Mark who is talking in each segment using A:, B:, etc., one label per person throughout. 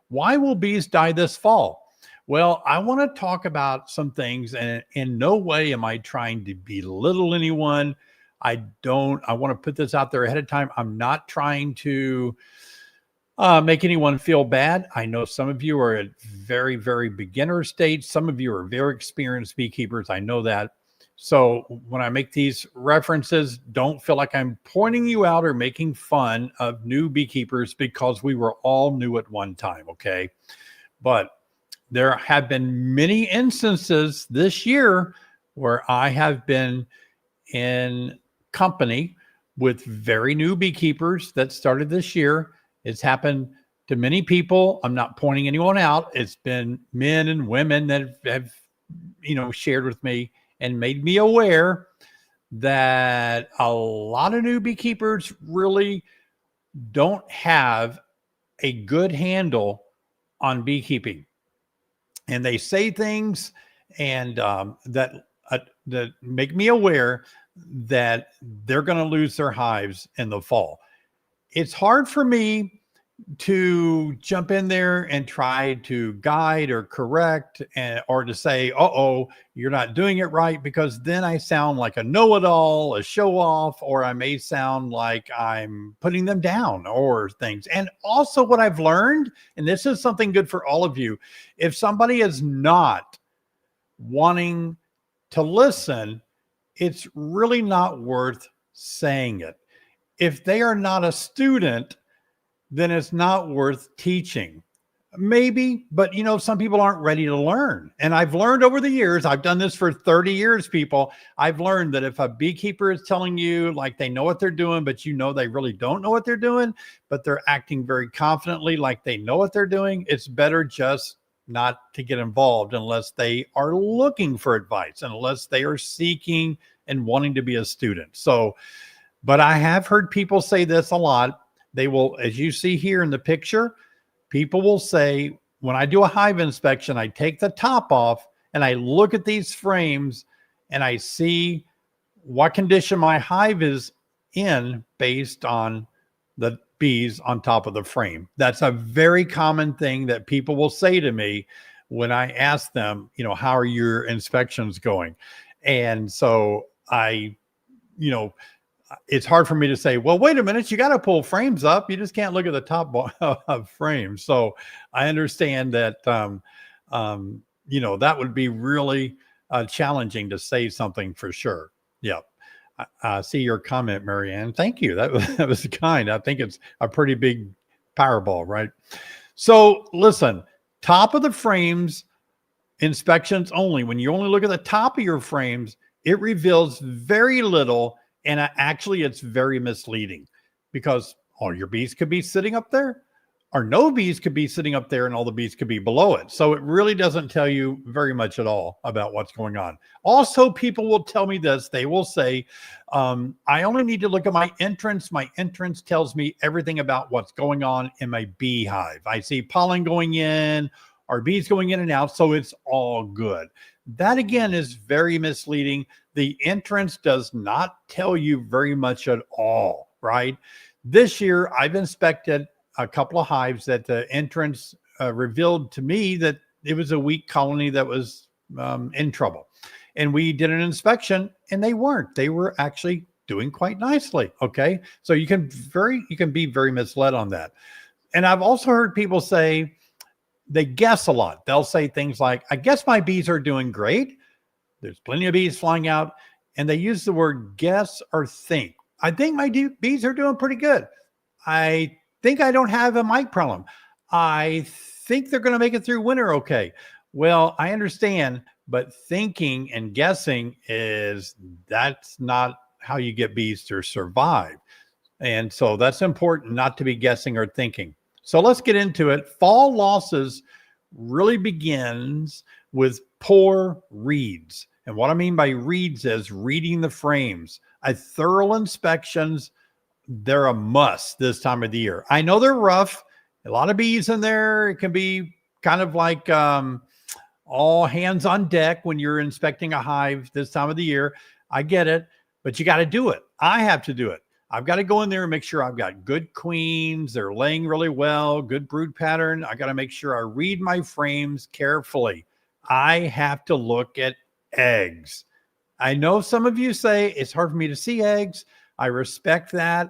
A: Why will bees die this fall? Well, I want to talk about some things, and in no way am I trying to belittle anyone. I want to put this out there ahead of time. I'm not trying to make anyone feel bad. I know some of you are at very, very beginner stage. Some of you are very experienced beekeepers. I know that. So when I make these references, don't feel like I'm pointing you out or making fun of new beekeepers, because we were all new at one time, okay? But there have been many instances this year where I have been in company with very new beekeepers that started this year. It's happened to many people. I'm not pointing anyone out. It's been men and women that have shared with me and made me aware that a lot of new beekeepers really don't have a good handle on beekeeping. And they say things and that make me aware that they're going to lose their hives in the fall. It's hard for me to jump in there and try to guide or correct, or to say, oh, you're not doing it right, because then I sound like a know-it-all, a show-off, or I may sound like I'm putting them down or things. And also what I've learned, and this is something good for all of you, if somebody is not wanting to listen, it's really not worth saying it. If they are not a student, then it's not worth teaching. Maybe, but some people aren't ready to learn. And I've learned over the years, I've done this for 30 years, people. I've learned that if a beekeeper is telling you like they know what they're doing, but they really don't know what they're doing, but they're acting very confidently like they know what they're doing, it's better just not to get involved unless they are looking for advice, unless they are seeking and wanting to be a student. So, but I have heard people say this a lot. They will, as you see here in the picture, people will say, when I do a hive inspection, I take the top off and I look at these frames and I see what condition my hive is in based on the bees on top of the frame. That's a very common thing that people will say to me when I ask them, how are your inspections going? And so it's hard for me to say, well, wait a minute, you got to pull frames up. You just can't look at the top of frames. So I understand that, that would be really challenging to say something for sure. Yeah. I see your comment, Marianne. Thank you. That was kind. I think it's a pretty big Powerball, right? So listen, top of the frames, inspections only. When you only look at the top of your frames, it reveals very little. And actually, it's very misleading, because all your bees could be sitting up there, or no bees could be sitting up there, and all the bees could be below it. So it really doesn't tell you very much at all about what's going on. Also, people will tell me this. They will say, I only need to look at my entrance. My entrance tells me everything about what's going on in my beehive. I see pollen going in, or bees going in and out, so it's all good. That, again, is very misleading. The entrance does not tell you very much at all, right? This year, I've inspected a couple of hives that the entrance revealed to me that it was a weak colony that was in trouble. And we did an inspection, and they weren't. They were actually doing quite nicely, okay? So you can be very misled on that. And I've also heard people say, they guess a lot. They'll say things like, I guess my bees are doing great. There's plenty of bees flying out. And they use the word guess or think. I think my bees are doing pretty good. I think I don't have a mite problem. I think they're going to make it through winter okay. Well, I understand, but thinking and guessing that's not how you get bees to survive. And so that's important, not to be guessing or thinking. So let's get into it. Fall losses really begins with poor reads. And what I mean by reads is reading the frames. A thorough inspections, they're a must this time of the year. I know they're rough. A lot of bees in there. It can be kind of like all hands on deck when you're inspecting a hive this time of the year. I get it, but you got to do it. I have to do it. I've got to go in there and make sure I've got good queens. They're laying really well, good brood pattern. I got to make sure I read my frames carefully. I have to look at eggs. I know some of you say it's hard for me to see eggs. I respect that.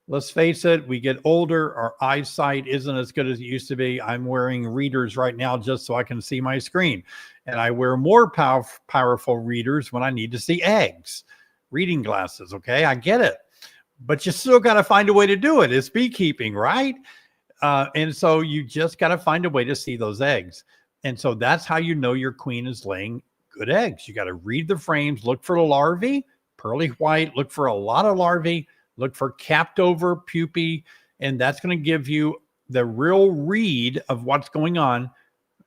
A: Let's face it, we get older. Our eyesight isn't as good as it used to be. I'm wearing readers right now just so I can see my screen. And I wear more powerful readers when I need to see eggs. Reading glasses, okay? I get it. But you still got to find a way to do it. It's beekeeping, right? And so you just got to find a way to see those eggs. And so that's how you know your queen is laying good eggs. You got to read the frames, look for the larvae, pearly white, look for a lot of larvae, look for capped over pupae, and that's going to give you the real read of what's going on,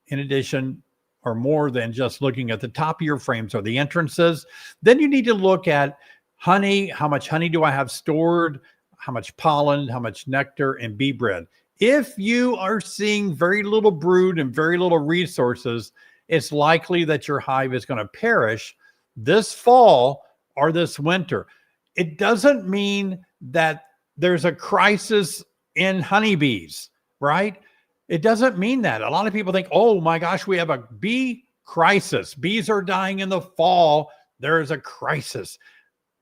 A: in addition or more than just looking at the top of your frames or the entrances. Then you need to look at honey. How much honey do I have stored? How much pollen, how much nectar, and bee bread. If you are seeing very little brood and very little resources, it's likely that your hive is going to perish this fall or this winter. It doesn't mean that there's a crisis in honeybees, right? It doesn't mean that. A lot of people think, oh my gosh, we have a bee crisis. Bees are dying in the fall. There is a crisis.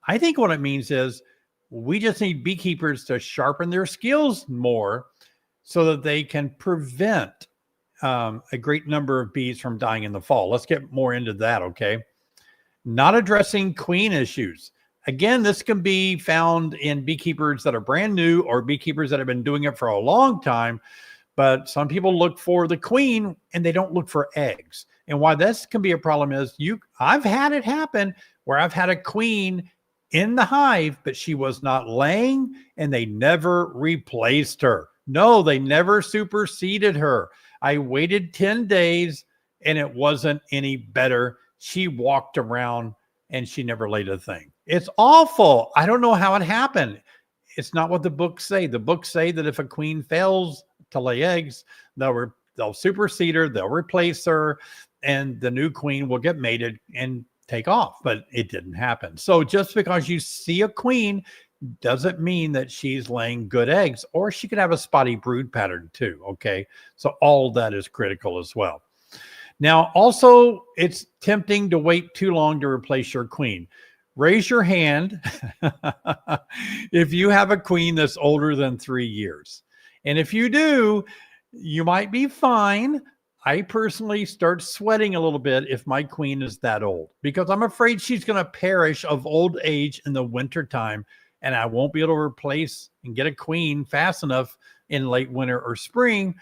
A: I think what it means is we just need beekeepers to sharpen their skills more so that they can prevent a great number of bees from dying in the fall. Let's get more into that, okay? Not addressing queen issues. Again, this can be found in beekeepers that are brand new or beekeepers that have been doing it for a long time. But some people look for the queen and they don't look for eggs. And why this can be a problem is I've had it happen where I've had a queen in the hive, but she was not laying and they never replaced her. No, they never superseded her. I waited 10 days and it wasn't any better. She walked around and she never laid a thing. It's awful. I don't know how it happened. It's not what the books say. The books say that if a queen fails to lay eggs, they'll supersede her, they'll replace her, and the new queen will get mated and take off. But it didn't happen. So just because you see a queen doesn't mean that she's laying good eggs, or she could have a spotty brood pattern too. Okay. So all that is critical as well. Now, also, it's tempting to wait too long to replace your queen. Raise your hand if you have a queen that's older than 3 years. And if you do, you might be fine. I personally start sweating a little bit if my queen is that old, because I'm afraid she's going to perish of old age in the wintertime, and I won't be able to replace and get a queen fast enough in late winter or spring,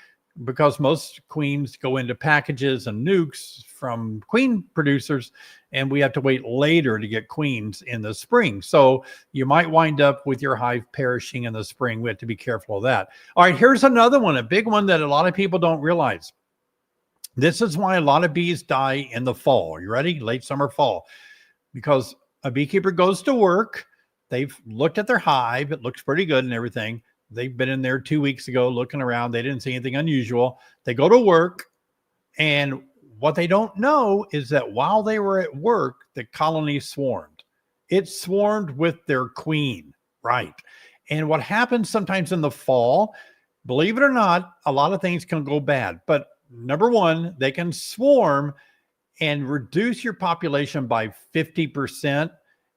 A: because most queens go into packages and nukes from queen producers, and we have to wait later to get queens in the spring. So you might wind up with your hive perishing in the spring. We have to be careful of that. All right, here's another one, a big one that a lot of people don't realize. This is why a lot of bees die in the fall. Are you ready? Late summer, fall. Because a beekeeper goes to work. They've looked at their hive. It looks pretty good and everything. They've been in there 2 weeks ago looking around. They didn't see anything unusual. They go to work, and what they don't know is that while they were at work, the colony swarmed. It swarmed with their queen, right? And what happens sometimes in the fall, believe it or not, a lot of things can go bad. But number one, they can swarm and reduce your population by 50%.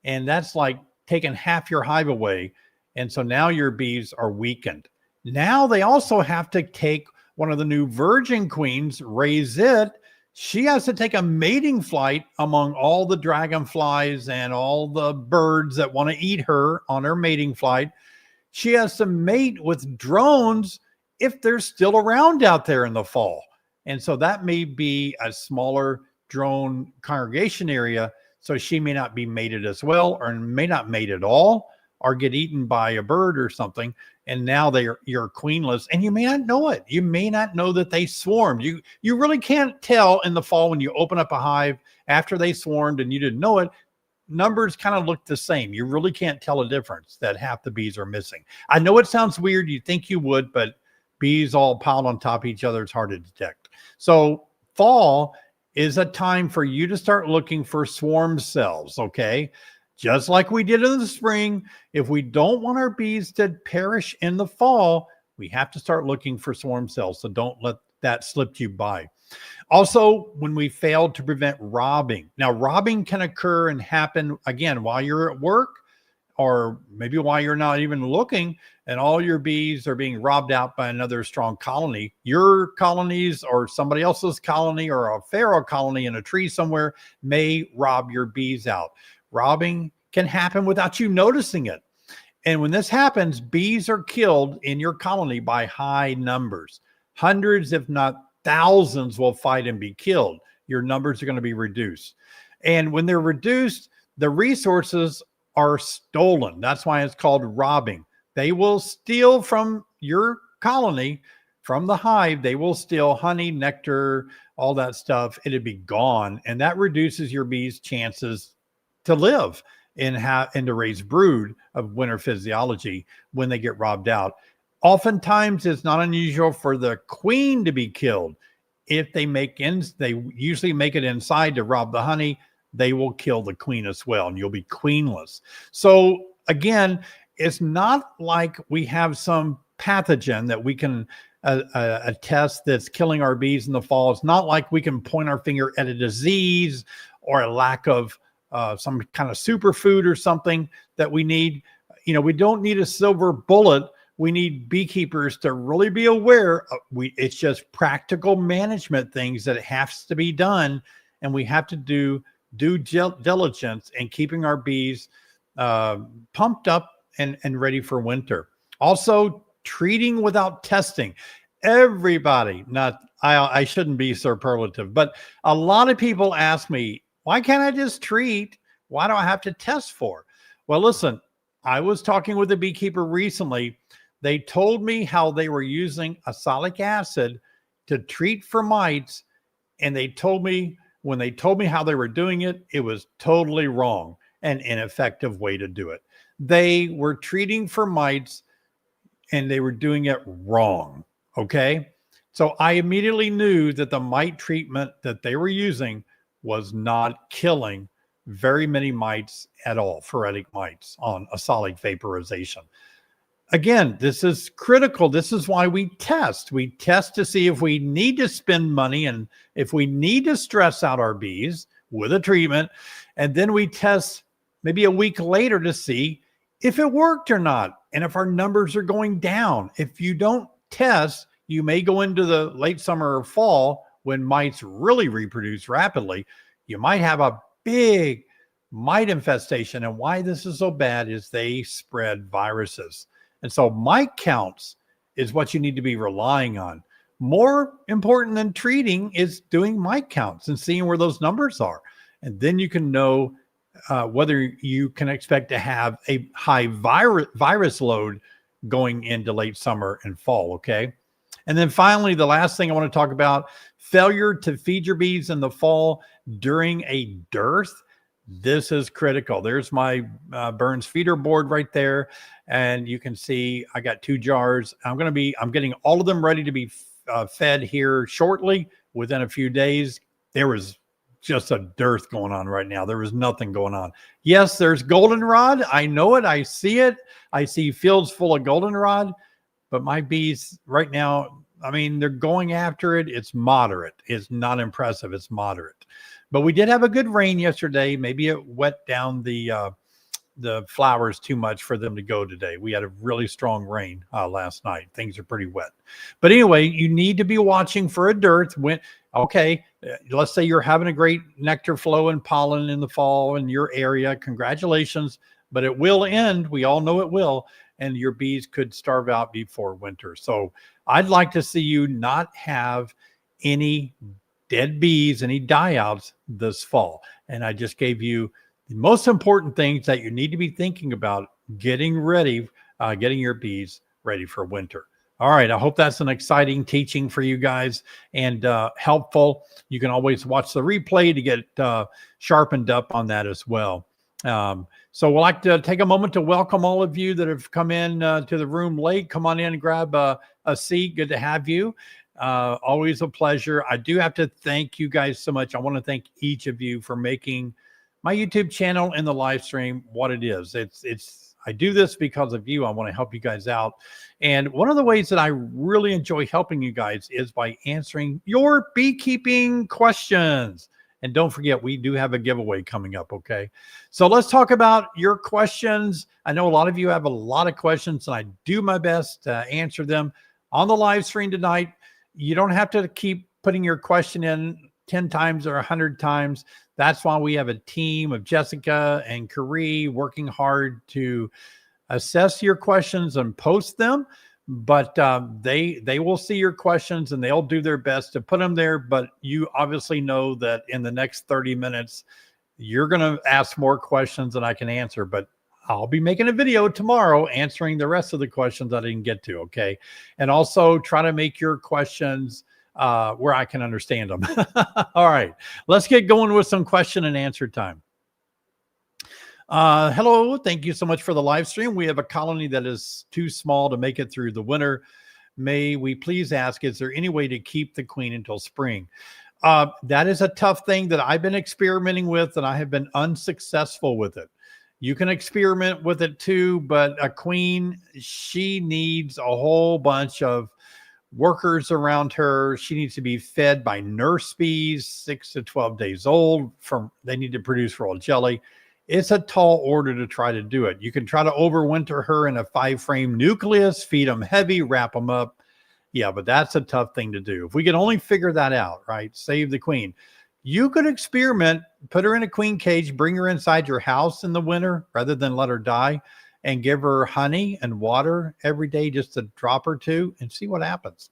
A: And that's like taking half your hive away. And so now your bees are weakened. Now they also have to take one of the new virgin queens, raise it. She has to take a mating flight among all the dragonflies and all the birds that want to eat her on her mating flight. She has to mate with drones if they're still around out there in the fall. And so that may be a smaller drone congregation area. So she may not be mated as well, or may not mate at all, or get eaten by a bird or something. And now you're queenless, and you may not know it. You may not know that they swarmed. You really can't tell in the fall when you open up a hive after they swarmed and you didn't know it. Numbers kind of look the same. You really can't tell a difference that half the bees are missing. I know it sounds weird. You think you would, but bees all piled on top of each other, it's hard to detect. So fall is a time for you to start looking for swarm cells, okay? just like we did in the spring. If we don't want our bees to perish in the fall, we have to start looking for swarm cells. So don't let that slip you by. Also, when we fail to prevent robbing. Now, robbing can occur and happen, again, while you're at work, or maybe while you're not even looking, and all your bees are being robbed out by another strong colony. Your colonies or somebody else's colony or a pharaoh colony in a tree somewhere may rob your bees out. Robbing can happen without you noticing it. And when this happens, bees are killed in your colony by high numbers. Hundreds, if not thousands, will fight and be killed. Your numbers are going to be reduced. And when they're reduced, the resources are stolen. That's why it's called robbing. They will steal from your colony, from the hive. They will steal honey, nectar, all that stuff. It'd be gone. And that reduces your bees' chances to live and to raise brood of winter physiology when they get robbed out. Oftentimes, it's not unusual for the queen to be killed. If they usually make it inside to rob the honey, they will kill the queen as well, and you'll be queenless. So again, it's not like we have some pathogen that we can attest that's killing our bees in the fall. It's not like we can point our finger at a disease or a lack of some kind of superfood or something that we need. We don't need a silver bullet. We need beekeepers to really be aware. It's just practical management things that has to be done, and we have to do due diligence in keeping our bees pumped up and ready for winter. Also, treating without testing. Everybody, I shouldn't be superlative, but a lot of people ask me, why can't I just treat? Why do I have to test for? Well, listen, I was talking with a beekeeper recently. They told me how they were using oxalic acid to treat for mites, and when they told me how they were doing it, it was totally wrong and ineffective way to do it. They were treating for mites and they were doing it wrong. Okay. So I immediately knew that the mite treatment that they were using was not killing very many mites at all, phoretic mites on oxalic vaporization. Again, this is critical. This is why we test. We test to see if we need to spend money and if we need to stress out our bees with a treatment. And then we test maybe a week later to see if it worked or not and if our numbers are going down. If you don't test, you may go into the late summer or fall when mites really reproduce rapidly. You might have a big mite infestation. And why this is so bad is they spread viruses. And so mite counts is what you need to be relying on. More important than treating is doing mite counts and seeing where those numbers are. And then you can know whether you can expect to have a high virus load going into late summer and fall, okay? And then finally, the last thing I want to talk about, failure to feed your bees in the fall during a dearth. This is critical. There's my Burns feeder board right there. And you can see I got 2 jars. I'm getting all of them ready to be fed here shortly within a few days. There was just a dearth going on right now. There was nothing going on. Yes, there's goldenrod. I know it. I see it. I see fields full of goldenrod, but my bees right now, I mean, they're going after it. It's moderate. It's not impressive. It's moderate. But we did have a good rain yesterday. Maybe it wet down the flowers too much for them to go today. We had a really strong rain last night. Things are pretty wet. But anyway, you need to be watching for a dearth. Let's say you're having a great nectar flow and pollen in the fall in your area. Congratulations. But it will end. We all know it will. And your bees could starve out before winter. So I'd like to see you not have any dead bees, any die-outs this fall. And I just gave you the most important things that you need to be thinking about getting ready, getting your bees ready for winter. All right. I hope that's an exciting teaching for you guys and helpful. You can always watch the replay to get sharpened up on that as well. So we'd like to take a moment to welcome all of you that have come in to the room late. Come on in and grab a seat. Good to have you. Always a pleasure. I do have to thank you guys so much. I want to thank each of you for making my YouTube channel and the live stream what it is. I do this because of you. I want to help you guys out. And one of the ways that I really enjoy helping you guys is by answering your beekeeping questions. And don't forget, we do have a giveaway coming up, okay? So let's talk about your questions. I know a lot of you have a lot of questions, and I do my best to answer them on the live stream tonight. You don't have to keep putting your question in 10 times or 100 times. That's why we have a team of Jessica and Carrie working hard to assess your questions and post them. But they will see your questions and they'll do their best to put them there. But you obviously know that in the next 30 minutes, you're going to ask more questions than I can answer. But I'll be making a video tomorrow answering the rest of the questions I didn't get to, okay? And also try to make your questions where I can understand them. All right, let's get going with some question and answer time. Hello, thank you so much for the live stream. We have a colony that is too small to make it through the winter. May we please ask, is there any way to keep the queen until spring? That is a tough thing that I've been experimenting with, and I have been unsuccessful with it. You can experiment with it too, but a queen, she needs a whole bunch of workers around her. She needs to be fed by nurse bees, 6 to 12 days old. They need to produce royal jelly. It's a tall order to try to do it. You can try to overwinter her in a 5-frame nucleus, feed them heavy, wrap them up. Yeah, but that's a tough thing to do. If we can only figure that out, right? Save the queen. You could experiment, put her in a queen cage, bring her inside your house in the winter rather than let her die, and give her honey and water every day, just a drop or two, and see what happens.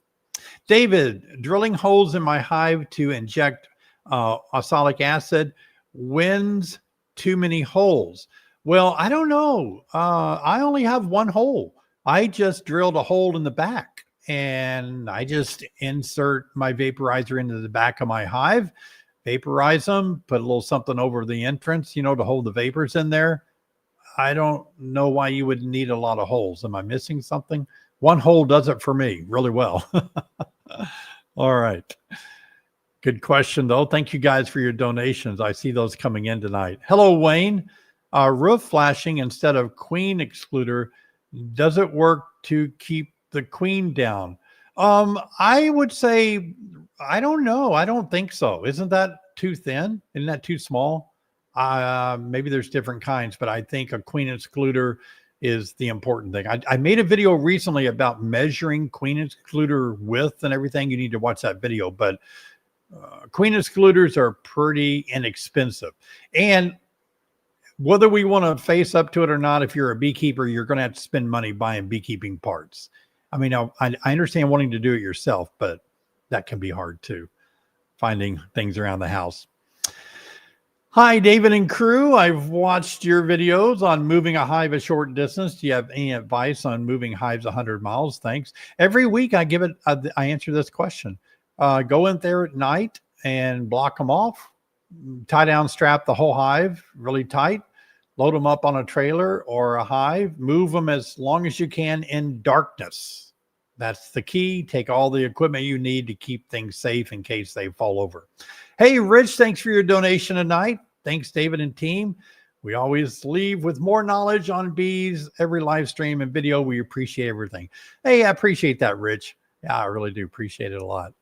A: David, drilling holes in my hive to inject oxalic acid. When's too many holes? Well, I don't know. I only have one hole. I just drilled a hole in the back, and I just insert my vaporizer into the back of my hive, vaporize them, put a little something over the entrance, to hold the vapors in there. I don't know why you would need a lot of holes. Am I missing something? One hole does it for me really well. All right. Good question, though. Thank you guys for your donations. I see those coming in tonight. Hello, Wayne. Roof flashing instead of queen excluder, does it work to keep the queen down? I would say, I don't know. I don't think so. Isn't that too thin? Isn't that too small? Maybe there's different kinds, but I think a queen excluder is the important thing. I made a video recently about measuring queen excluder width and everything. You need to watch that video, but queen excluders are pretty inexpensive. And whether we want to face up to it or not, if you're a beekeeper, you're going to have to spend money buying beekeeping parts. I mean, I understand wanting to do it yourself, but that can be hard too, finding things around the house. Hi, David and crew. I've watched your videos on moving a hive a short distance. Do you have any advice on moving hives 100 miles? Thanks. Every week I answer this question. Go in there at night and block them off, tie down, strap the whole hive really tight, load them up on a trailer or a hive, move them as long as you can in darkness. That's the key. Take all the equipment you need to keep things safe in case they fall over. Hey, Rich, thanks for your donation tonight. Thanks, David and team. We always leave with more knowledge on bees every live stream and video. We appreciate everything. Hey, I appreciate that, Rich. Yeah, I really do appreciate it a lot.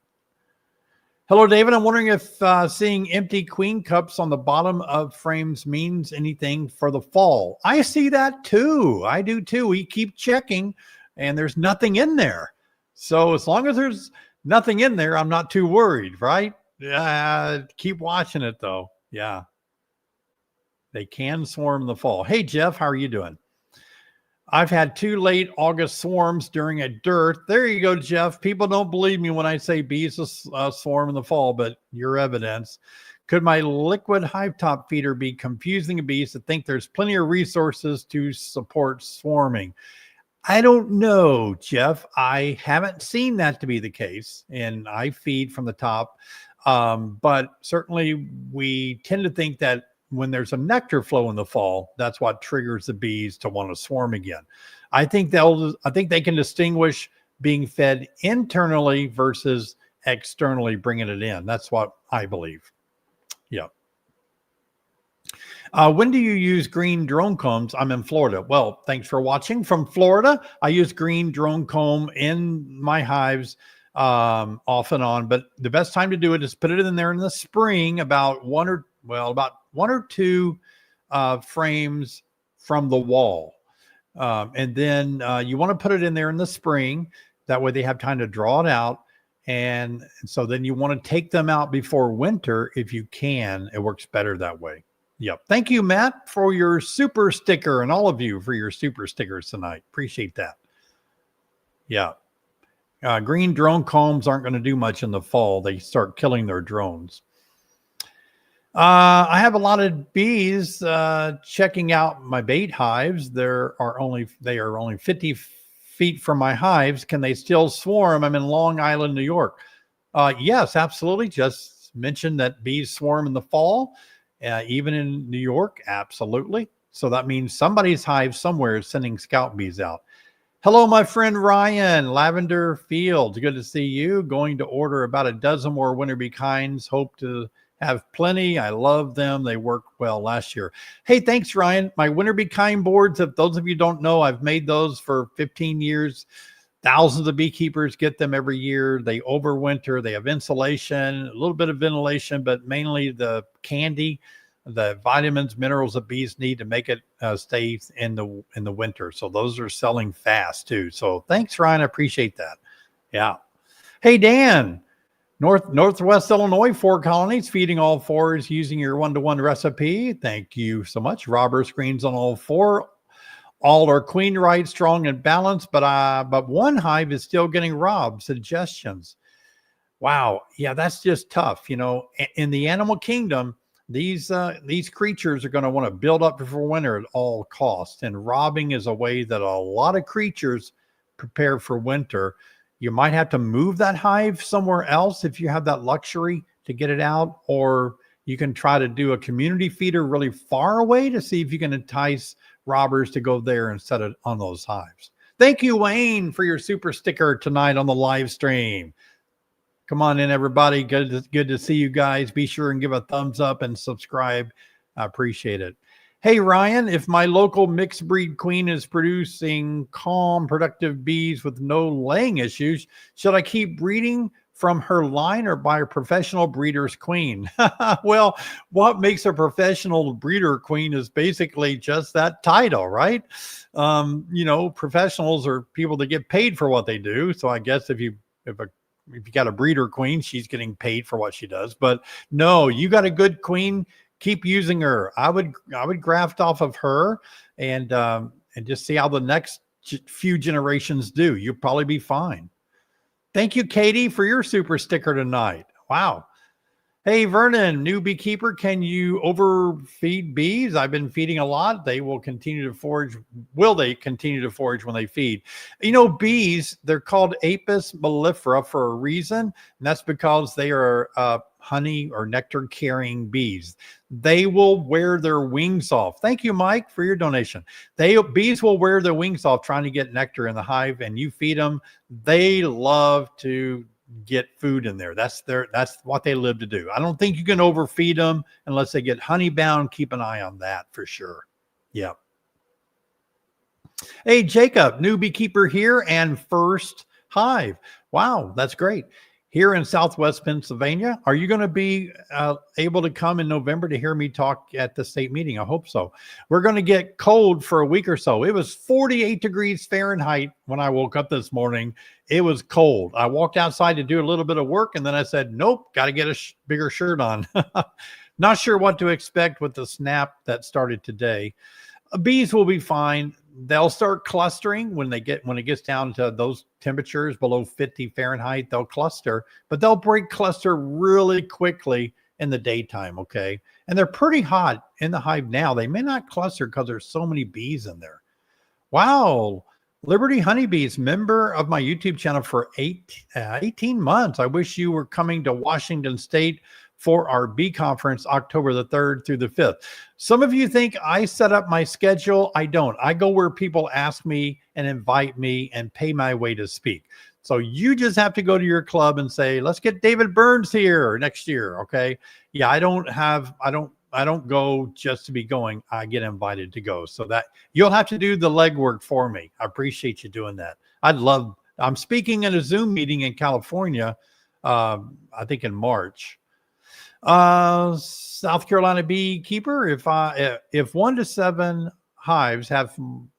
A: Hello, David. I'm wondering if seeing empty queen cups on the bottom of frames means anything for the fall. I see that too. I do too. We keep checking and there's nothing in there. So as long as there's nothing in there, I'm not too worried, right? Keep watching it though. Yeah. They can swarm in the fall. Hey, Jeff, how are you doing? I've had 2 late August swarms during a dearth. There you go, Jeff. People don't believe me when I say bees swarm in the fall, but your evidence. Could my liquid hive top feeder be confusing the bees to think there's plenty of resources to support swarming? I don't know, Jeff. I haven't seen that to be the case, and I feed from the top. But certainly we tend to think that when there's a nectar flow in the fall, that's what triggers the bees to want to swarm again. I think they can distinguish being fed internally versus externally bringing it in. That's what I believe. Yeah. When do you use green drone combs? I'm in Florida. Well, thanks for watching from Florida. I use green drone comb in my hives off and on, but the best time to do it is put it in there in the spring, about about one or two frames from the wall. And then you want to put it in there in the spring. That way they have time to draw it out. And so then you want to take them out before winter if you can. It works better that way. Yep. Thank you, Matt, for your super sticker, and all of you for your super stickers tonight. Appreciate that. Yeah. Green drone combs aren't going to do much in the fall. They start killing their drones. I have a lot of bees checking out my bait hives. They are only 50 feet from my hives. Can they still swarm? I'm in Long Island, New York. Yes, absolutely. Just mentioned that bees swarm in the fall, even in New York. Absolutely. So that means somebody's hive somewhere is sending scout bees out. Hello, my friend Ryan, Lavender Fields. Good to see you. Going to order about a dozen more winter bee kinds. Hope to have plenty. I love them. They worked well last year. Hey, thanks, Ryan. My winter bee kind boards, if those of you don't know, I've made those for 15 years. Thousands of beekeepers get them every year. They overwinter. They have insulation, a little bit of ventilation, but mainly the candy, the vitamins, minerals that bees need to make it stay in the winter. So those are selling fast too. So thanks, Ryan. I appreciate that. Yeah. Hey, Dan. Northwest Illinois, 4 colonies, feeding all 4s using your 1-to-1 recipe. Thank you so much. Robber screens on all 4. All are queen right, strong and balanced, but one hive is still getting robbed. Suggestions. Wow. Yeah, that's just tough. You know, in the animal kingdom, these creatures are going to want to build up before winter at all costs. And robbing is a way that a lot of creatures prepare for winter. You might have to move that hive somewhere else if you have that luxury to get it out, or you can try to do a community feeder really far away to see if you can entice robbers to go there and set it on those hives. Thank you, Wayne, for your super sticker tonight on the live stream. Come on in, everybody. Good to see you guys. Be sure and give a thumbs up and subscribe. I appreciate it. Hey, Ryan, if my local mixed breed queen is producing calm, productive bees with no laying issues, should I keep breeding from her line or buy a professional breeder's queen? Well, what makes a professional breeder queen is basically just that title, right? You know, professionals are people that get paid for what they do. So I guess if you got a breeder queen, she's getting paid for what she does. But no, you got a good queen, keep using her. I would graft off of her and just see how the next few generations do. You'll probably be fine. Thank you, Katie, for your super sticker tonight. Wow. Hey, Vernon, new beekeeper, can you overfeed bees? I've been feeding a lot. They will continue to forage. Will they continue to forage when they feed? You know, bees, they're called Apis mellifera for a reason, and that's because they are honey or nectar carrying bees. They will wear their wings off. Thank you, Mike, for your donation. Bees will wear their wings off trying to get nectar in the hive, and you feed them. They love to get food in there. That's what they live to do. I don't think you can overfeed them unless they get honey bound. Keep an eye on that for sure. Yeah. Hey, Jacob, new beekeeper here and first hive. Wow, that's great. Here in Southwest Pennsylvania, are you going to be able to come in November to hear me talk at the state meeting? I hope so. We're going to get cold for a week or so. It was 48 degrees Fahrenheit when I woke up this morning. It was cold. I walked outside to do a little bit of work, and then I said, nope, got to get a bigger shirt on. Not sure what to expect with the snap that started today. Bees will be fine. They'll start clustering when it gets down to those temperatures below 50 Fahrenheit. They'll cluster, but they'll break cluster really quickly in the daytime. Okay, and they're pretty hot in the hive now. They may not cluster because there's so many bees in there. Wow, Liberty Honeybees, member of my YouTube channel for 18 months. I wish you were coming to Washington State for our bee conference, October the 3rd through the 5th. Some of you think I set up my schedule. I don't. I go where people ask me and invite me and pay my way to speak. So you just have to go to your club and say, let's get David Burns here next year. Okay. Yeah. I don't don't go just to be going. I get invited to go. So that you'll have to do the legwork for me. I appreciate you doing that. I'm speaking at a Zoom meeting in California, I think in March. South Carolina beekeeper, if 1 to 7 hives have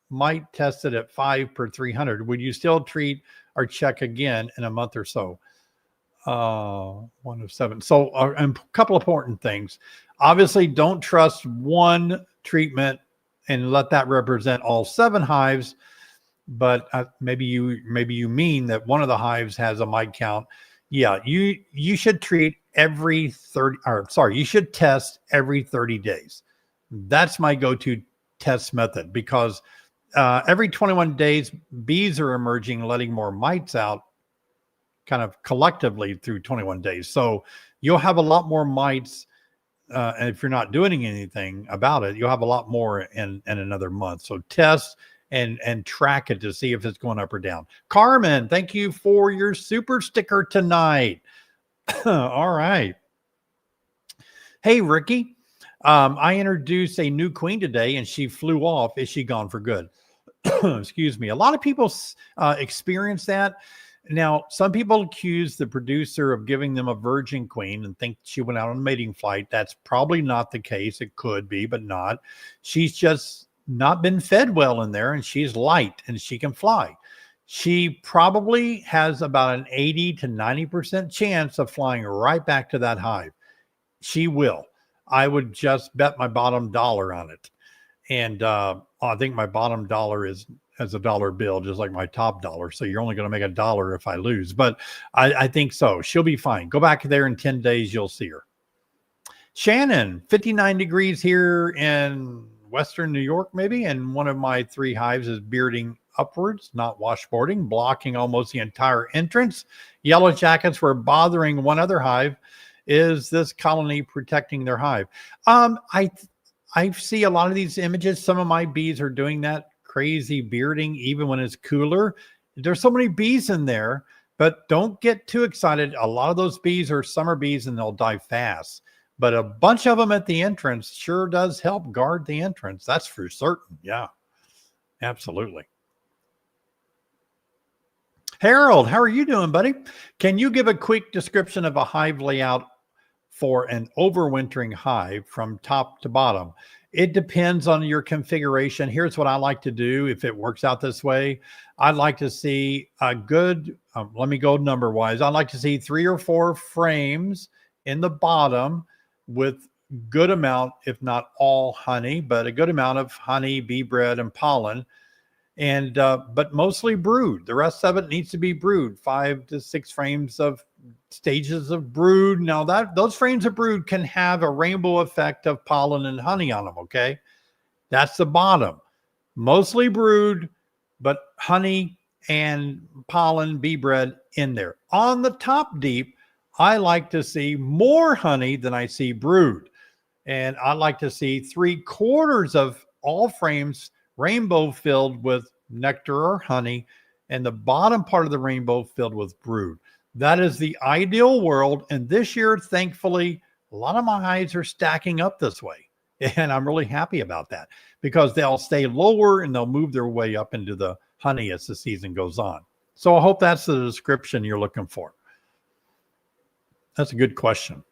A: mite tested at 5 per 300, would you still treat or check again in a month or so? 1 of 7. So a couple of important things. Obviously, don't trust one treatment and let that represent all 7 hives. But maybe you mean that one of the hives has a mite count. Yeah, you should treat every 30, or sorry, you should test every 30 days. That's my go-to test method, because every 21 days, bees are emerging, letting more mites out kind of collectively through 21 days. So you'll have a lot more mites. And if you're not doing anything about it, you'll have a lot more in another month. So test and track it to see if it's going up or down. Carmen, thank you for your super sticker tonight. All right. Hey, Ricky. I introduced a new queen today and she flew off. Is she gone for good? Excuse me. A lot of people experience that. Now, some people accuse the producer of giving them a virgin queen and think she went out on a mating flight. That's probably not the case. It could be, but not. She's just not been fed well in there, and she's light and she can fly. She probably has about an 80 to 90% chance of flying right back to that hive. She will. I would just bet my bottom dollar on it. And I think my bottom dollar is as a dollar bill, just like my top dollar. So you're only going to make $1 if I lose. But I think so. She'll be fine. Go back there in 10 days. You'll see her. Shannon, 59 degrees here in Western New York, maybe. And one of my 3 hives is bearding upwards, not washboarding, blocking almost the entire entrance. Yellow jackets were bothering one other hive. Is this colony protecting their hive? I see a lot of these images. Some of my bees are doing that crazy bearding, even when it's cooler. There's so many bees in there, but don't get too excited. A lot of those bees are summer bees and they'll die fast. But a bunch of them at the entrance sure does help guard the entrance. That's for certain. Yeah, absolutely. Harold, how are you doing, buddy? Can you give a quick description of a hive layout for an overwintering hive from top to bottom? It depends on your configuration. Here's what I like to do if it works out this way. I'd like to see a good, let me go number wise. I'd like to see 3 or 4 frames in the bottom with good amount, if not all honey, but a good amount of honey, bee bread, and pollen. And but mostly brood. The rest of it needs to be brood. 5 to 6 frames of stages of brood. Now those frames of brood can have a rainbow effect of pollen and honey on them. Okay, that's the bottom. Mostly brood, but honey and pollen, bee bread in there. On the top deep, I like to see more honey than I see brood, and I like to see 3/4 of all frames rainbow filled with nectar or honey, and the bottom part of the rainbow filled with brood. That is the ideal world. And this year, thankfully, a lot of my hives are stacking up this way. And I'm really happy about that, because they'll stay lower and they'll move their way up into the honey as the season goes on. So I hope that's the description you're looking for. That's a good question.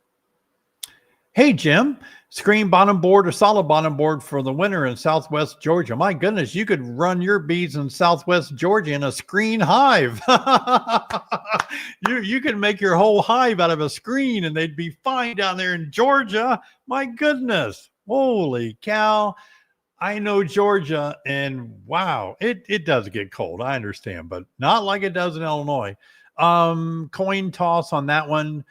A: Hey, Jim, screen bottom board or solid bottom board for the winter in Southwest Georgia. My goodness, you could run your bees in Southwest Georgia in a screen hive. You can make your whole hive out of a screen and they'd be fine down there in Georgia. My goodness. Holy cow. I know Georgia, and wow, it does get cold. I understand, but not like it does in Illinois. Coin toss on that one.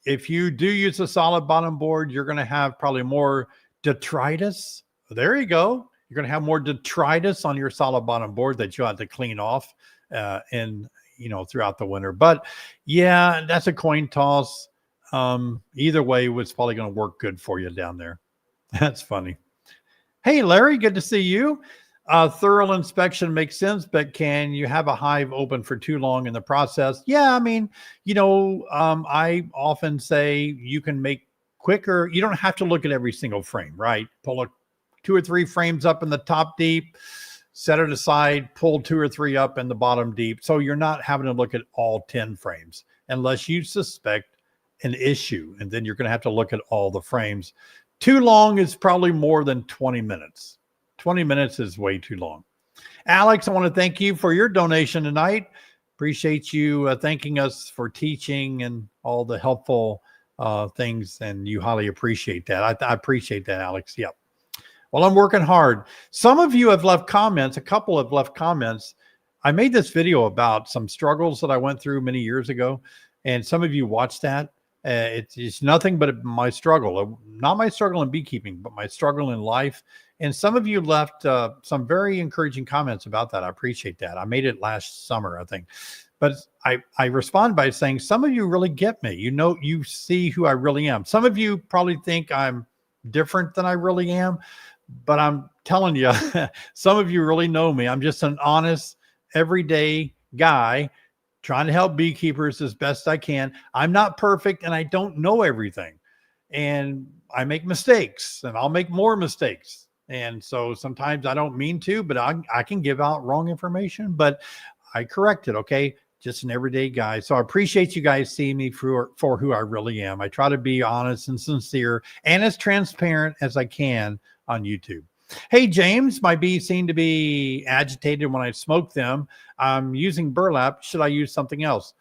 A: If you do use a solid bottom board, you're going to have probably more detritus. There you go. You're going to have more detritus on your solid bottom board that you have to clean off throughout the winter. But yeah, that's a coin toss. Either way, it's probably going to work good for you down there. That's funny. Hey, Larry, good to see you. Thorough inspection makes sense, but can you have a hive open for too long in the process? Yeah, I mean, I often say you can make quicker. You don't have to look at every single frame, right? Pull 2 or 3 frames up in the top deep, set it aside, pull 2 or 3 up in the bottom deep. So you're not having to look at all 10 frames unless you suspect an issue. And then you're going to have to look at all the frames. Too long is probably more than 20 minutes. 20 minutes is way too long. Alex, I want to thank you for your donation tonight. Appreciate you thanking us for teaching and all the helpful things. And you highly appreciate that. I appreciate that, Alex. Yep. Well, I'm working hard. Some of you have left comments. A couple have left comments. I made this video about some struggles that I went through many years ago. And some of you watched that. It's nothing but my struggle, not my struggle in beekeeping, but my struggle in life. And some of you left some very encouraging comments about that. I appreciate that. I made it last summer, I think. But I respond by saying, some of you really get me. You know, you see who I really am. Some of you probably think I'm different than I really am. But I'm telling you, some of you really know me. I'm just an honest, everyday guy trying to help beekeepers as best I can. I'm not perfect and I don't know everything. And I make mistakes and I'll make more mistakes. And so sometimes I don't mean to, but I can give out wrong information, but I correct it. Okay. Just an everyday guy. So I appreciate you guys seeing me for who I really am. I try to be honest and sincere and as transparent as I can on YouTube. Hey, James, my bees seem to be agitated when I smoke them. I'm using burlap. Should I use something else?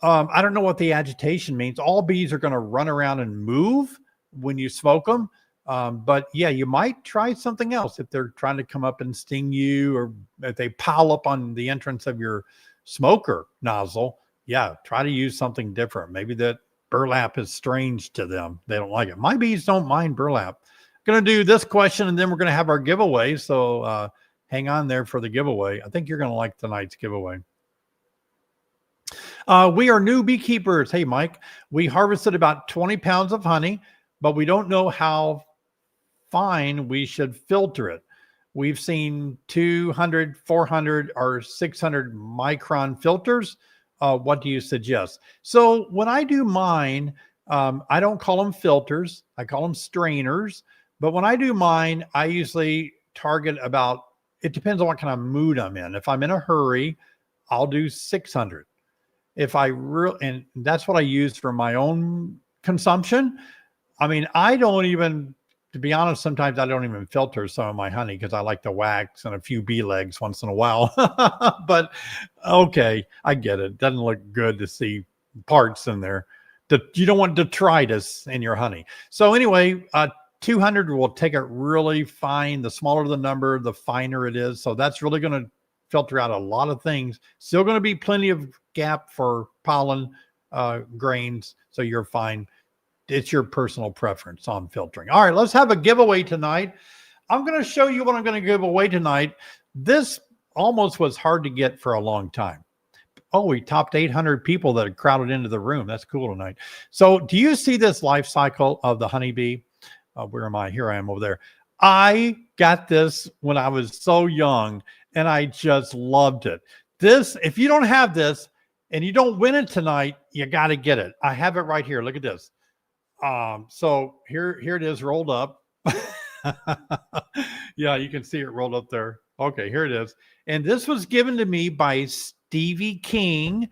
A: I don't know what the agitation means. All bees are going to run around and move when you smoke them. But yeah, you might try something else if they're trying to come up and sting you, or if they pile up on the entrance of your smoker nozzle. Yeah, try to use something different. Maybe that burlap is strange to them. They don't like it. My bees don't mind burlap. Going to do this question and then we're going to have our giveaway. So hang on there for the giveaway. I think you're going to like tonight's giveaway. We are new beekeepers. Hey, Mike, we harvested about 20 pounds of honey, but we don't know how fine we should filter it. We've seen 200, 400, or 600 micron filters. What do you suggest? So when I do mine, I don't call them filters. I call them strainers. But when I do mine, I usually target about, it depends on what kind of mood I'm in. If I'm in a hurry, I'll do 600. If I really, and that's what I use for my own consumption. I mean, I don't even, to be honest, sometimes I don't even filter some of my honey because I like the wax and a few bee legs once in a while. But okay, I get it. Doesn't look good to see parts in there. You don't want detritus in your honey. So anyway, 200 will take it really fine. The smaller the number, the finer it is. So that's really going to filter out a lot of things. Still going to be plenty of gap for pollen grains. So you're fine. It's your personal preference on filtering. All right, let's have a giveaway tonight. I'm going to show you what I'm going to give away tonight. This almost was hard to get for a long time. Oh, we topped 800 people that had crowded into the room. That's cool tonight. So do you see this life cycle of the honeybee? Where am I? Here I am over there. I got this when I was so young and I just loved it. This, if you don't have this and you don't win it tonight, you got to get it. I have it right here. Look at this. So here it is rolled up. Yeah, you can see it rolled up there. Okay, here it is. And this was given to me by Stevie King.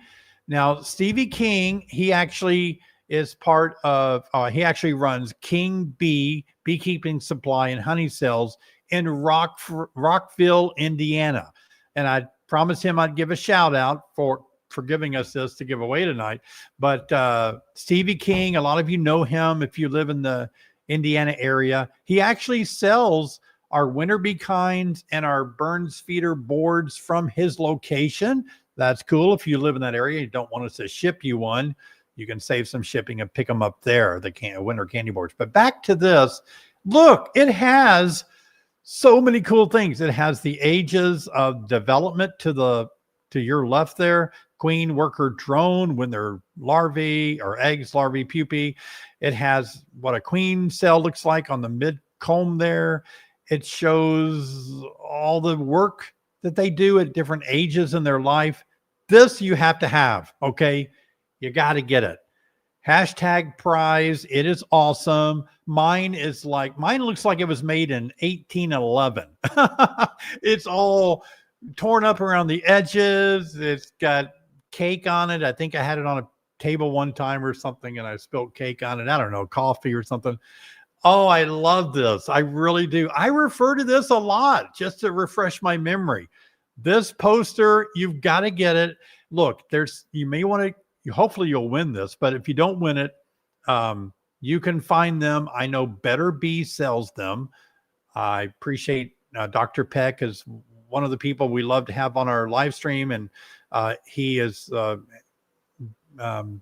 A: Now, Stevie King, he actually is part of, he actually runs King Bee Beekeeping Supply and Honey Cells in Rockville, Indiana. And I promised him I'd give a shout out for giving us this to give away tonight. But Stevie King, a lot of you know him if you live in the Indiana area. He actually sells our winter bee kinds and our Burns feeder boards from his location. That's cool. If you live in that area, you don't want us to ship you one, you can save some shipping and pick them up there, the winter candy boards. But back to this. Look, it has so many cool things. It has the ages of development to your left there. Queen, worker, drone, when they're larvae or eggs, larvae, pupae. It has what a queen cell looks like on the mid comb there. It shows all the work that they do at different ages in their life. This you have to have, okay? You got to get it. Hashtag prize. It is awesome. Mine looks like it was made in 1811. It's all torn up around the edges. It's got cake on it. I think I had it on a table one time or something and I spilled cake on it. I don't know, coffee or something. Oh, I love this. I really do. I refer to this a lot just to refresh my memory. This poster, you've got to get it. Look, you may want to, hopefully you'll win this, but if you don't win it, you can find them. I know Better Bee sells them. I appreciate Dr. Peck is one of the people we love to have on our live stream, and he is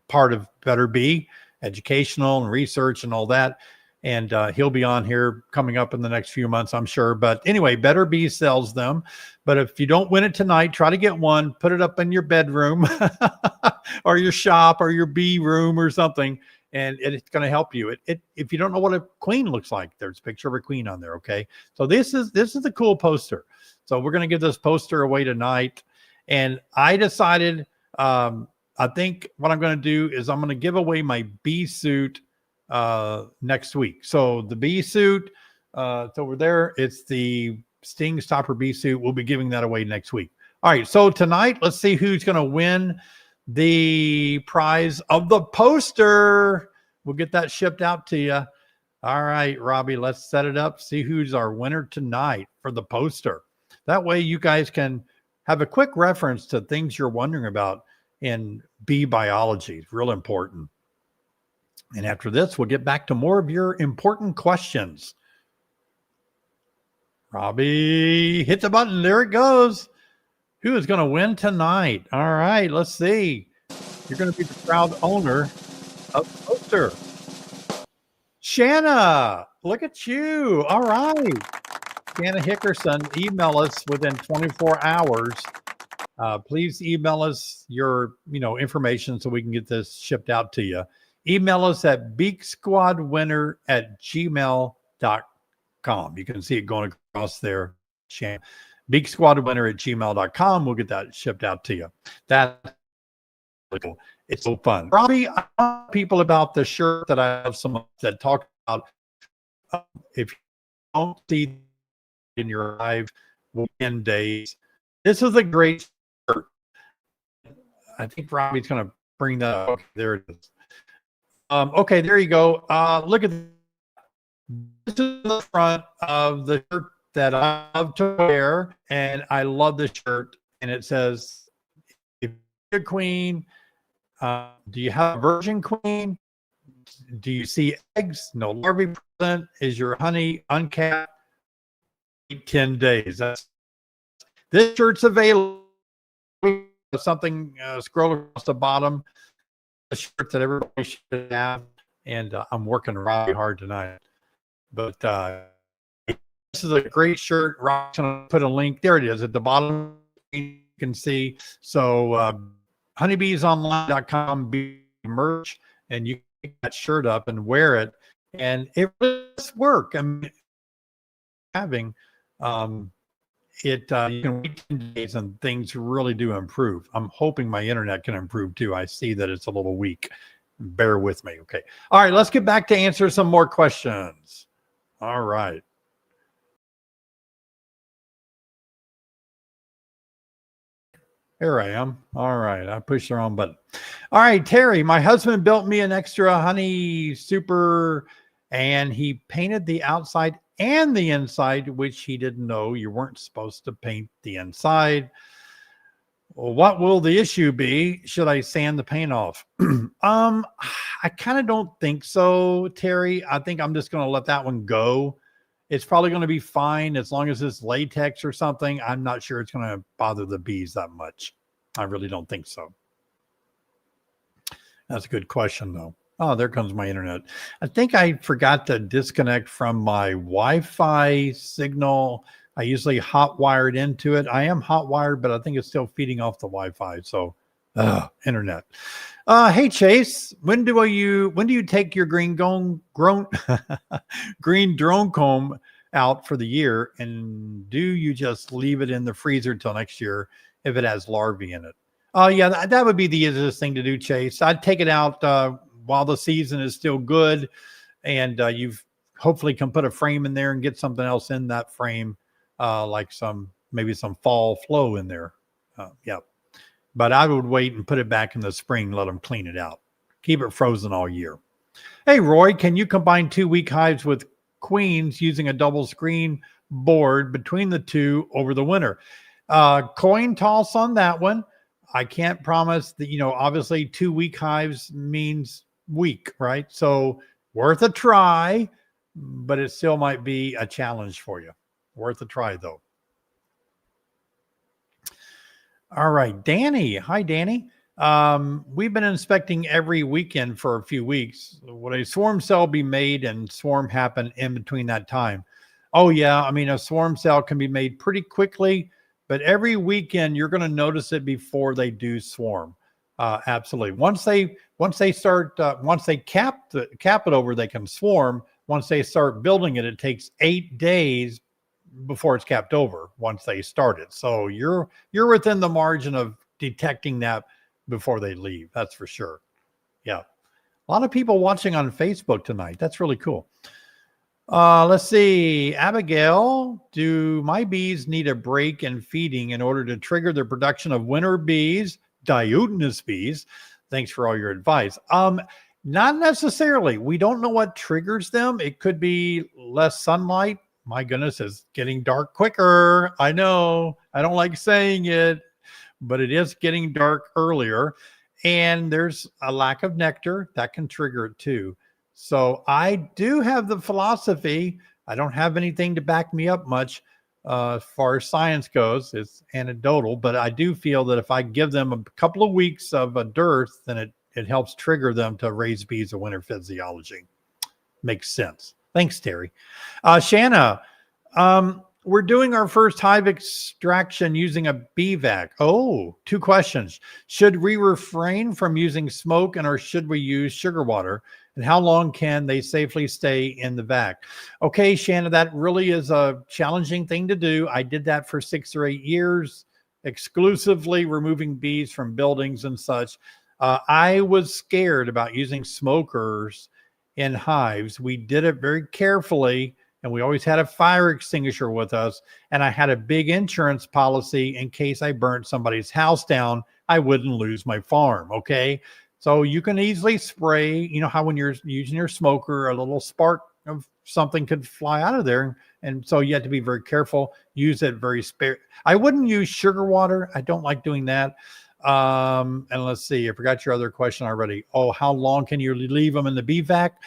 A: part of Better Bee, educational and research and all that. And he'll be on here coming up in the next few months, I'm sure. But anyway, Better Bee sells them. But if you don't win it tonight, try to get one, put it up in your bedroom or your shop or your bee room or something. And it's going to help you. If you don't know what a queen looks like, there's a picture of a queen on there. Okay. So this is a cool poster. So we're going to give this poster away tonight. And I decided, I think what I'm going to do is I'm going to give away my bee suit next week. So the bee suit, it's over there. It's the Sting Stopper bee suit. We'll be giving that away next week. All right. So tonight, let's see who's going to win the prize of the poster. We'll get that shipped out to you. All right, Robbie, let's set it up. See who's our winner tonight for the poster. That way you guys can have a quick reference to things you're wondering about in bee biology. It's real important. And after this, we'll get back to more of your important questions. Robbie, hit the button. There it goes. Who is going to win tonight? All right, let's see. You're going to be the proud owner of the poster. Shanna, look at you. All right. Shanna Hickerson, email us within 24 hours. Please email us your information so we can get this shipped out to you. Email us at beaksquadwinner@gmail.com. You can see it going across there, Shanna. beaksquadwinner@gmail.com. We'll get that shipped out to you. That's cool. It's so fun. Robbie, I tell people about the shirt that I have some that talk about if you don't see in your hive weekend days. This is a great shirt. I think Robbie's going to bring that up. Okay, there it is. Okay, there you go. Look at this. This is the front of the shirt that I love to wear, and I love this shirt. And it says, if you're a queen, do you have a virgin queen? Do you see eggs? No larvae present? Is your honey uncapped? 10 days. This shirt's available. Something scroll across the bottom. A shirt that everybody should have. And I'm working really hard tonight. But this is a great shirt. Rock's going to put a link. There it is at the bottom. You can see. So honeybeesonline.com merch, and you can pick that shirt up and wear it. And it does work. I mean, having you can wait 10 days and things really do improve. I'm hoping my internet can improve too. I see that it's a little weak. Bear with me. Okay. All right. Let's get back to answer some more questions. All right. Here I am. All right. I pushed the wrong button. All right, Terry, my husband built me an extra honey super, and he painted the outside and the inside, which he didn't know you weren't supposed to paint the inside. Well, what will the issue be? Should I sand the paint off? I kind of don't think so, Terry. I think I'm just going to let that one go. It's probably going to be fine as long as it's latex or something. I'm not sure it's going to bother the bees that much. I really don't think so. That's a good question, though. Oh, there comes my internet. I think I forgot to disconnect from my Wi-Fi signal. I usually hot wired into it. I am hot wired, but I think it's still feeding off the Wi-Fi. So, internet. Hey Chase, when do you take your green drone comb out for the year, and do you just leave it in the freezer till next year if it has larvae in it? Oh yeah, that would be the easiest thing to do, Chase. I'd take it out while the season is still good, and you've hopefully can put a frame in there and get something else in that frame, like maybe some fall flow in there. Yeah. But I would wait and put it back in the spring, let them clean it out. Keep it frozen all year. Hey, Roy, can you combine 2 week hives with queens using a double screen board between the two over the winter? Coin toss on that one. I can't promise that, obviously 2 week hives means week, right? So worth a try, but it still might be a challenge for you. Worth a try, though. All right, Danny. Hi, Danny. We've been inspecting every weekend for a few weeks. Would a swarm cell be made and swarm happen in between that time? Oh, yeah. I mean, a swarm cell can be made pretty quickly, but every weekend you're going to notice it before they do swarm. Absolutely. Once they cap it over, they can swarm. Once they start building it, it takes 8 days before it's capped over once they start it. So you're within the margin of detecting that before they leave. That's for sure. Yeah. A lot of people watching on Facebook tonight. That's really cool. Let's see. Abigail, do my bees need a break in feeding in order to trigger the production of winter bees, diutinous bees? Thanks for all your advice. Not necessarily. We don't know what triggers them. It could be less sunlight. My goodness, it's getting dark quicker. I know. I don't like saying it, but it is getting dark earlier. And there's a lack of nectar that can trigger it too. So I do have the philosophy. I don't have anything to back me up much as far as science goes. It's anecdotal, but I do feel that if I give them a couple of weeks of a dearth, then it helps trigger them to raise bees of winter physiology. Makes sense. Thanks, Terry. Shanna, we're doing our first hive extraction using a bee vac. Oh, 2 questions. Should we refrain from using smoke or should we use sugar water? And how long can they safely stay in the vac? Okay, Shanna, that really is a challenging thing to do. I did that for 6 or 8 years, exclusively removing bees from buildings and such. I was scared about using smokers in hives. We did it very carefully, and we always had a fire extinguisher with us. And I had a big insurance policy in case I burnt somebody's house down, I wouldn't lose my farm. Okay. So you can easily spray, you know how when you're using your smoker, a little spark of something could fly out of there. And so you have to be very careful. Use it very spare. I wouldn't use sugar water. I don't like doing that. And let's see, I forgot your other question already. Oh, how long can you leave them in the bee vac?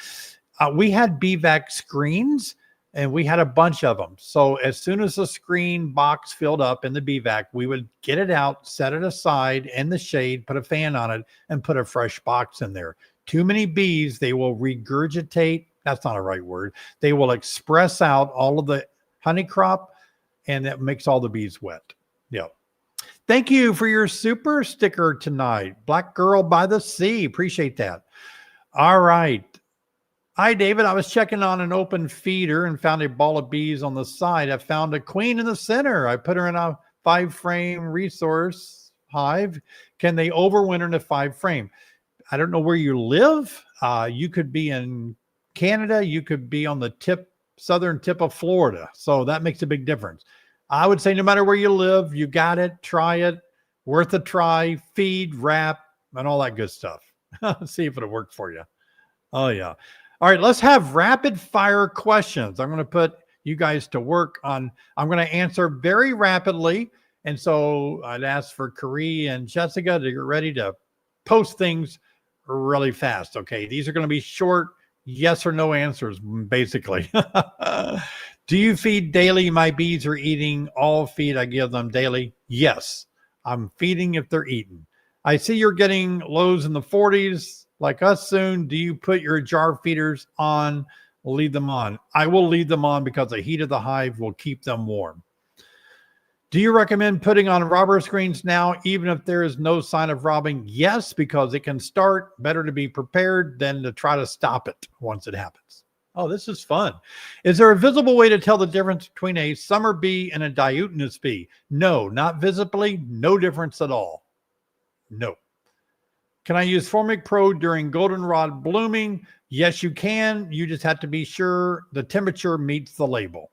A: We had bee vac screens and we had a bunch of them. So as soon as the screen box filled up in the bee vac, we would get it out, set it aside in the shade, put a fan on it, and put a fresh box in there. Too many bees, they will regurgitate. That's not a right word. They will express out all of the honey crop, and that makes all the bees wet. Yeah. Thank you for your super sticker tonight. Black Girl by the Sea. Appreciate that. All right. Hi, David. I was checking on an open feeder and found a ball of bees on the side. I found a queen in the center. I put her in a 5-frame resource hive. Can they overwinter in a 5-frame? I don't know where you live. You could be in Canada. You could be on the southern tip of Florida. So that makes a big difference. I would say no matter where you live, you got it, try it, worth a try, feed, wrap, and all that good stuff. See if it'll work for you. Oh, yeah. All right, let's have rapid fire questions. I'm going to put you guys to work on, I'm going to answer very rapidly. And so I'd ask for Carrie and Jessica to get ready to post things really fast. Okay, these are going to be short yes or no answers, basically. Do you feed daily? My bees are eating all feed I give them daily. Yes, I'm feeding if they're eating. I see you're getting lows in the 40s like us soon. Do you put your jar feeders on? Leave them on. I will leave them on because the heat of the hive will keep them warm. Do you recommend putting on robber screens now, even if there is no sign of robbing? Yes, because it can start. Better to be prepared than to try to stop it once it happens. Oh, this is fun. Is there a visible way to tell the difference between a summer bee and a diutinous bee? No, not visibly. No difference at all. No. Can I use Formic Pro during goldenrod blooming? Yes, you can. You just have to be sure the temperature meets the label.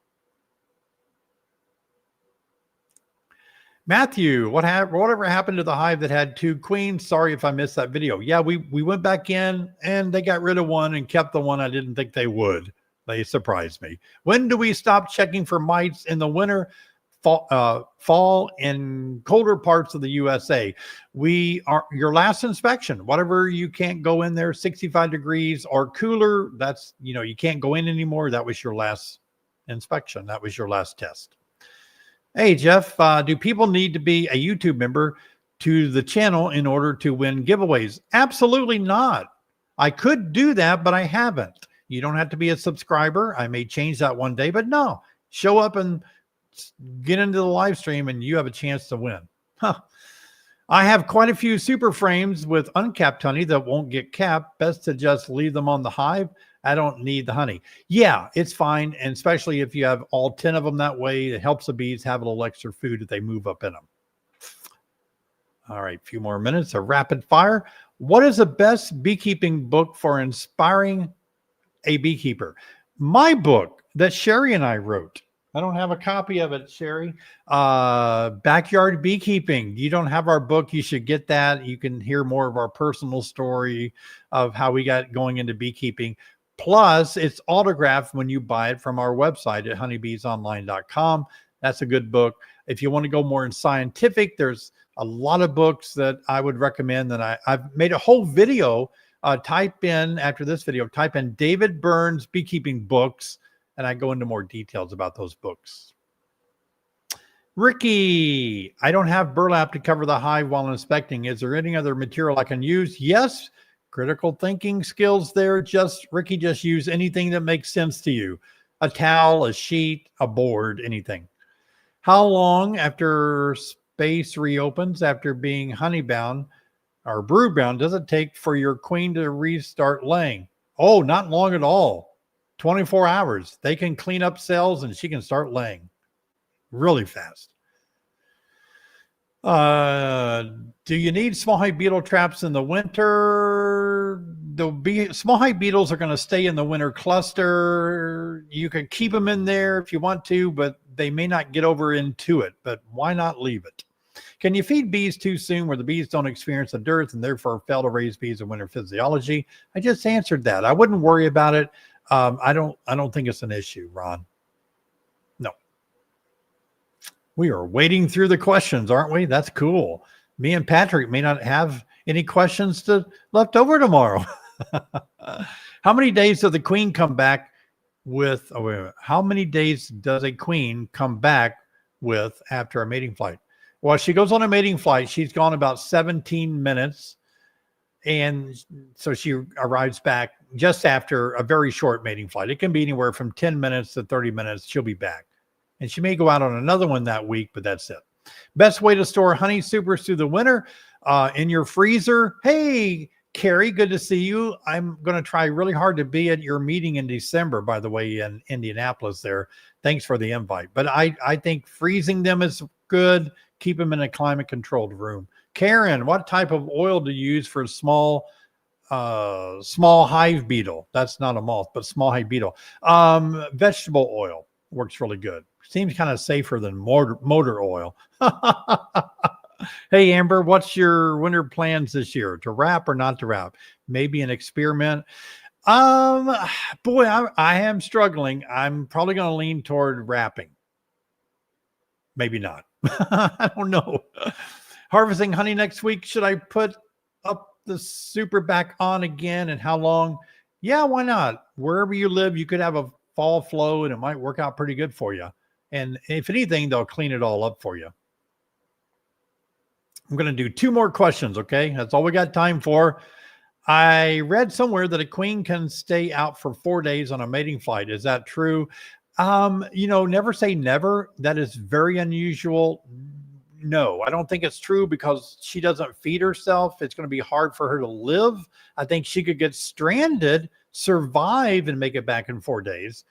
A: Matthew, whatever happened to the hive that had 2 queens? Sorry if I missed that video. Yeah, we went back in and they got rid of one and kept the one I didn't think they would. They surprised me. When do we stop checking for mites in the winter? Fall in colder parts of the USA. We are your last inspection. Whatever you can't go in there, 65 degrees or cooler, that's, you can't go in anymore. That was your last inspection. That was your last test. Hey, Jeff, do people need to be a YouTube member to the channel in order to win giveaways? Absolutely not. I could do that, but I haven't. You don't have to be a subscriber. I may change that one day, but no, show up and get into the live stream and you have a chance to win. Huh. I have quite a few super frames with uncapped honey that won't get capped. Best to just leave them on the hive. I don't need the honey. Yeah, it's fine. And especially if you have all 10 of them that way, it helps the bees have a little extra food if they move up in them. All right, a few more minutes of rapid fire. What is the best beekeeping book for inspiring a beekeeper? My book that Sheri and I wrote. I don't have a copy of it, Sheri. Backyard Beekeeping. You don't have our book. You should get that. You can hear more of our personal story of how we got going into beekeeping. Plus, it's autographed when you buy it from our website at honeybeesonline.com. That's a good book. If you want to go more in scientific, there's a lot of books that I would recommend that I've made a whole video. Type in, after this video, type in David Burns Beekeeping Books, and I go into more details about those books. Ricky, I don't have burlap to cover the hive while inspecting. Is there any other material I can use? Yes. Critical thinking skills there. Ricky, just use anything that makes sense to you. A towel, a sheet, a board, anything. How long after space reopens after being honeybound or broodbound does it take for your queen to restart laying? Oh, not long at all. 24 hours. They can clean up cells and she can start laying really fast. Do you need small hive beetle traps in the winter? Small hive beetles are going to stay in the winter cluster. You can keep them in there if you want to, but they may not get over into it. But why not leave it? Can you feed bees too soon where the bees don't experience the dearth and therefore fail to raise bees in winter physiology? I just answered that. I wouldn't worry about it. I don't think it's an issue, Ron. No. We are wading through the questions, aren't we? That's cool. Me and Patrick may not have any questions left over tomorrow. How many days does the queen come back with? Oh, wait a minute. How many days does a queen come back with after a mating flight? Well, she goes on a mating flight. She's gone about 17 minutes. And so she arrives back just after a very short mating flight. It can be anywhere from 10 minutes to 30 minutes. She'll be back. And she may go out on another one that week, but that's it. Best way to store honey supers through the winter in your freezer. Hey, Carrie, good to see you. I'm going to try really hard to be at your meeting in December, by the way, in Indianapolis there. Thanks for the invite. But I think freezing them is good. Keep them in a climate-controlled room. Karen, what type of oil do you use for small hive beetle? That's not a moth, but small hive beetle. Vegetable oil works really good. Seems kind of safer than motor oil. Hey, Amber, what's your winter plans this year? To wrap or not to wrap? Maybe an experiment. Boy, I am struggling. I'm probably going to lean toward wrapping. Maybe not. I don't know. Harvesting honey next week. Should I put up the super back on again, and how long? Yeah, why not? Wherever you live, you could have a fall flow and it might work out pretty good for you. And if anything, they'll clean it all up for you. I'm going to do 2 more questions. Okay. That's all we got time for. I read somewhere that a queen can stay out for 4 days on a mating flight. Is that true? Never say never. That is very unusual. No, I don't think it's true because she doesn't feed herself. It's going to be hard for her to live. I think she could get stranded, survive, and make it back in 4 days.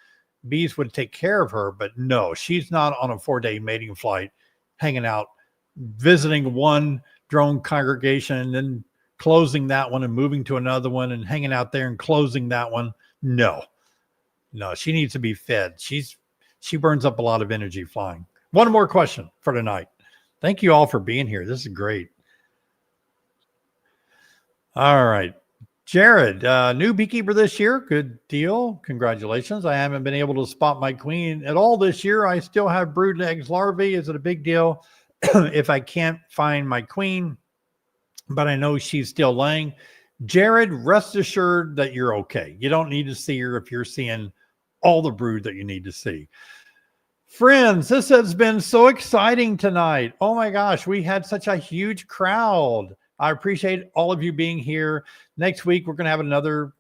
A: Bees would take care of her, but no, she's not on a 4-day mating flight, hanging out, visiting one drone congregation and then closing that one and moving to another one and hanging out there and closing that one. No, she needs to be fed. She burns up a lot of energy flying. One more question for tonight. Thank you all for being here. This is great. All right. Jared, new beekeeper this year. Good deal. Congratulations. I haven't been able to spot my queen at all this year. I still have brood eggs larvae. Is it a big deal if I can't find my queen, but I know she's still laying? Jared, rest assured that you're okay. You don't need to see her if you're seeing all the brood that you need to see. Friends, this has been so exciting tonight. Oh my gosh, we had such a huge crowd. I appreciate all of you being here. Next week, we're going to have another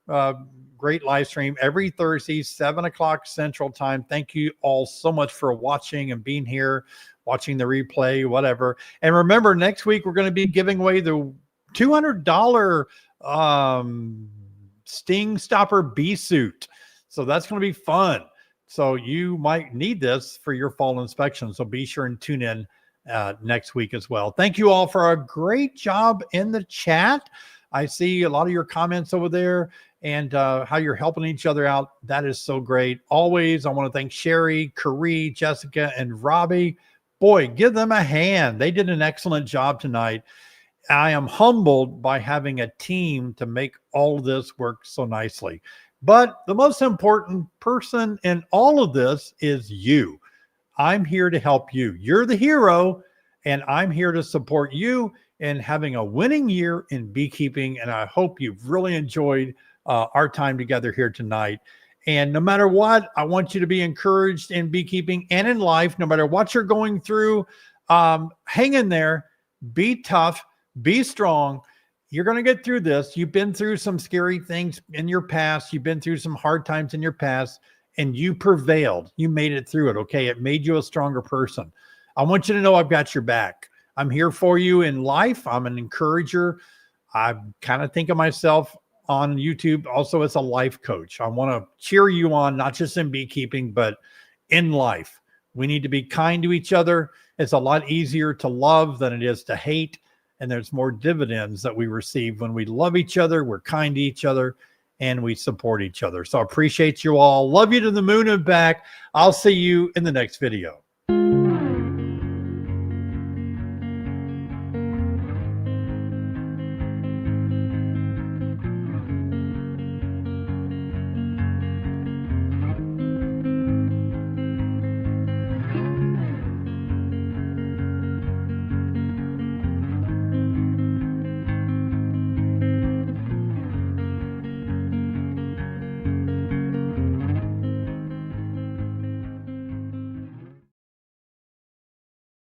A: great live stream every Thursday, 7 o'clock Central Time. Thank you all so much for watching and being here, watching the replay, whatever. And remember, next week, we're going to be giving away the $200 Sting Stopper bee suit. So that's going to be fun. So you might need this for your fall inspection. So be sure and tune in next week as well. Thank you all for a great job in the chat. I see a lot of your comments over there and how you're helping each other out. That is so great. Always, I want to thank Sheri, Carrie, Jessica, and Robbie. Boy, give them a hand. They did an excellent job tonight. I am humbled by having a team to make all of this work so nicely. But the most important person in all of this is you. I'm here to help you. You're the hero, and I'm here to support you in having a winning year in beekeeping. And I hope you've really enjoyed our time together here tonight. And no matter what, I want you to be encouraged in beekeeping and in life. No matter what you're going through, hang in there, be tough, be strong. You're going to get through this. You've been through some scary things in your past. You've been through some hard times in your past. And you prevailed. You made it through it, okay? It made you a stronger person. I want you to know I've got your back. I'm here for you in life. I'm an encourager. I kind of think of myself on YouTube also as a life coach. I want to cheer you on, not just in beekeeping, but in life. We need to be kind to each other. It's a lot easier to love than it is to hate. And there's more dividends that we receive when we love each other, we're kind to each other, and we support each other. So I appreciate you all. Love you to the moon and back. I'll see you in the next video.